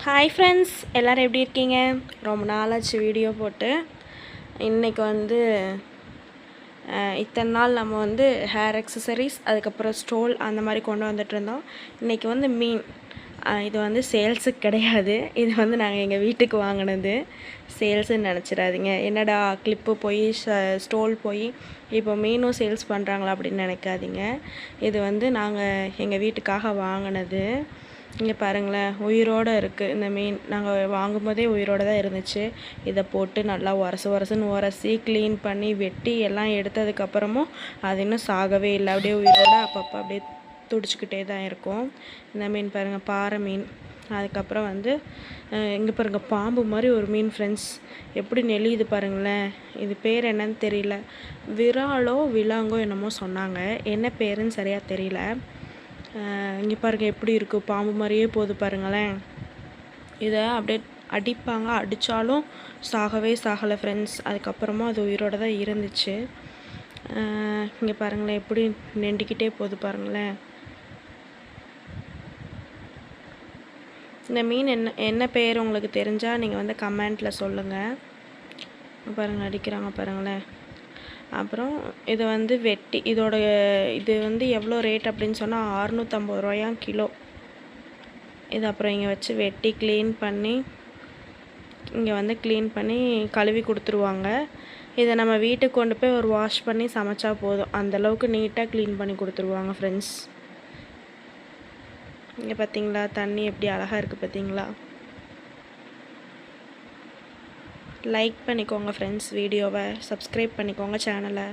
Hi friends, எல்லோரும் எப்படி இருக்கீங்க? ரொம்ப நாளாச்சு வீடியோ போட்டு. இன்றைக்கி வந்து இத்தனை நாள் நம்ம வந்து ஹேர் அக்சசரிஸ், அதுக்கப்புறம் ஸ்டோல் அந்த மாதிரி கொண்டு வந்துட்டுருந்தோம். இன்றைக்கி வந்து மீன், இது வந்து சேல்ஸுக்கு கிடையாது. இது வந்து நாங்கள் எங்கள் வீட்டுக்கு வாங்கினது. சேல்ஸுன்னு நினச்சிடாதீங்க. என்னடா கிளிப்பு போய் ஸ்டோல் போய் இப்போ மீனும் சேல்ஸ் பண்ணுறாங்களா அப்படின்னு நினைக்காதீங்க. இது வந்து நாங்கள் எங்கள் வீட்டுக்காக வாங்கினது. இங்கே பாருங்களேன், உயிரோடு இருக்குது இந்த மீன். நாங்கள் வாங்கும்போதே உயிரோடு தான் இருந்துச்சு. இதை போட்டு நல்லா உரசுன்னு உரசி க்ளீன் பண்ணி வெட்டி எல்லாம் எடுத்ததுக்கப்புறமும் அது இன்னும் சாகவே இல்லை. அப்படியே உயிரோடு அப்பப்போ அப்படியே துடிச்சிக்கிட்டே தான் இருக்கும். இந்த மீன் பாருங்கள், பாறை மீன். அதுக்கப்புறம் வந்து இங்கே பாருங்கள், பாம்பு மாதிரி ஒரு மீன் ஃப்ரெண்ட்ஸ், எப்படி நெளியுது பாருங்களேன். இது பேர் என்னன்னு தெரியல, விராலோ விலாங்கோ என்னமோ சொன்னாங்க. என்ன பேருன்னு சரியாக தெரியல. இங்கே பாருங்கள் எப்படி இருக்குது, பாம்பு மாதிரியே போகுது பாருங்களேன். இதை அப்படியே அடிப்பாங்க, அடித்தாலும் சாகலை ஃப்ரெண்ட்ஸ். அதுக்கப்புறமா அது உயிரோடு தான் இருந்துச்சு. இங்கே பாருங்களேன் எப்படி நெண்டிக்கிட்டே போகுது பாருங்களேன். இந்த மீன் என்ன பேர் உங்களுக்கு தெரிஞ்சால் நீங்கள் வந்து கமெண்ட்டில் சொல்லுங்கள். பாருங்கள் அடிக்கிறாங்க பாருங்களேன். அப்புறம் இதை வந்து வெட்டி இது வந்து எவ்வளோ ரேட் அப்படின்னு சொன்னால் 650 ரூபாயாம் கிலோ. இது அப்புறம் இங்கே வச்சு வெட்டி க்ளீன் பண்ணி கழுவி கொடுத்துருவாங்க. இதை நம்ம வீட்டுக்கு கொண்டு போய் ஒரு வாஷ் பண்ணி சமைச்சா போதும். அந்தளவுக்கு நீட்டாக க்ளீன் பண்ணி கொடுத்துருவாங்க ஃப்ரெண்ட்ஸ். இங்கே பார்த்தீங்களா, தண்ணி எப்படி அழகாக இருக்குது பார்த்தீங்களா. லைக் பண்ணிக்கோங்க ஃப்ரெண்ட்ஸ், வீடியோவை சப்ஸ்கிரைப் பண்ணிக்கோங்க சேனலை.